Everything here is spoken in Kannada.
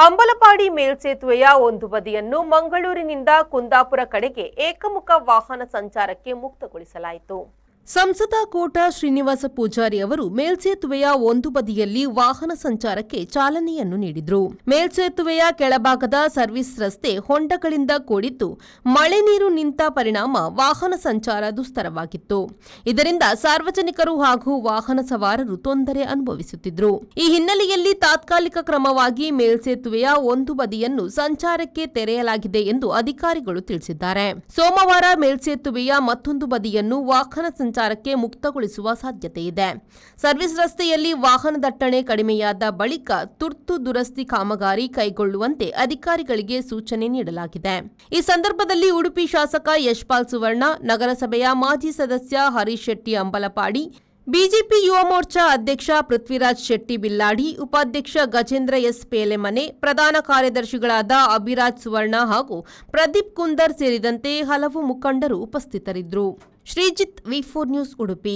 ಅಂಬಲಪಾಡಿ ಮೇಲ್ಸೇತುವೆಯ ಒಂದು ಬದಿಯನ್ನು ಮಂಗಳೂರಿನಿಂದ ಕುಂದಾಪುರ ಕಡೆಗೆ ಏಕಮುಖ ವಾಹನ ಸಂಚಾರಕ್ಕೆ ಮುಕ್ತಗೊಳಿಸಲಾಯಿತು. ಸಂಸದ ಕೋಟ ಶ್ರೀನಿವಾಸ ಪೂಜಾರಿ ಅವರು ಮೇಲ್ಸೇತುವೆಯ ಒಂದು ಬದಿಯಲ್ಲಿ ವಾಹನ ಸಂಚಾರಕ್ಕೆ ಚಾಲನೆಯನ್ನು ನೀಡಿದರು. ಮೇಲ್ಸೇತುವೆಯ ಕೆಳಭಾಗದ ಸರ್ವಿಸ್ ರಸ್ತೆ ಹೊಂಡಗಳಿಂದ ಕೂಡಿದ್ದು ಮಳೆ ನೀರು ನಿಂತ ಪರಿಣಾಮ ವಾಹನ ಸಂಚಾರ ದುಸ್ತರವಾಗಿತ್ತು. ಇದರಿಂದ ಸಾರ್ವಜನಿಕರು ಹಾಗೂ ವಾಹನ ಸವಾರರು ತೊಂದರೆ ಅನುಭವಿಸುತ್ತಿದ್ದರು. ಈ ಹಿನ್ನೆಲೆಯಲ್ಲಿ ತಾತ್ಕಾಲಿಕ ಕ್ರಮವಾಗಿ ಮೇಲ್ಸೇತುವೆಯ ಒಂದು ಬದಿಯನ್ನು ಸಂಚಾರಕ್ಕೆ ತೆರೆಯಲಾಗಿದೆ ಎಂದು ಅಧಿಕಾರಿಗಳು ತಿಳಿಸಿದ್ದಾರೆ. ಸೋಮವಾರ ಮೇಲ್ಸೇತುವೆಯ ಮತ್ತೊಂದು ಬದಿಯನ್ನು ವಾಹನ ಸಂಚಾರಕ್ಕೆ ಮುಕ್ತಗೊಳಿಸುವ ಸಾಧ್ಯತೆ ಇದೆ. ಸರ್ವಿಸ್ ರಸ್ತೆಯಲ್ಲಿ ವಾಹನ ದಟ್ಟಣೆ ಕಡಿಮೆಯಾದ ಬಳಿಕ ತುರ್ತು ದುರಸ್ತಿ ಕಾಮಗಾರಿ ಕೈಗೊಳ್ಳುವಂತೆ ಅಧಿಕಾರಿಗಳಿಗೆ ಸೂಚನೆ ನೀಡಲಾಗಿದೆ. ಈ ಸಂದರ್ಭದಲ್ಲಿ ಉಡುಪಿ ಶಾಸಕ ಯಶ್ಪಾಲ್ ಸುವರ್ಣ, ನಗರಸಭೆಯ ಮಾಜಿ ಸದಸ್ಯ ಹರೀಶ್ ಶೆಟ್ಟಿ ಅಂಬಲಪಾಡಿ, ಬಿಜೆಪಿ ಯುವ ಮೋರ್ಚಾ ಅಧ್ಯಕ್ಷ ಪೃಥ್ವಿರಾಜ್ ಶೆಟ್ಟಿ ಬಿಲ್ಲಾಡಿ, ಉಪಾಧ್ಯಕ್ಷ ಗಜೇಂದ್ರ ಎಸ್ ಪೇಲೆಮನೆ, ಪ್ರಧಾನ ಕಾರ್ಯದರ್ಶಿಗಳಾದ ಅಭಿರಾಜ್ ಸುವರ್ಣ ಹಾಗೂ ಪ್ರದೀಪ್ ಕುಂದರ್ ಸೇರಿದಂತೆ ಹಲವು ಮುಖಂಡರು ಉಪಸ್ಥಿತರಿದ್ದರು. ಶ್ರೀಜಿತ್, ವಿ4 ನ್ಯೂಸ್, ಉಡುಪಿ.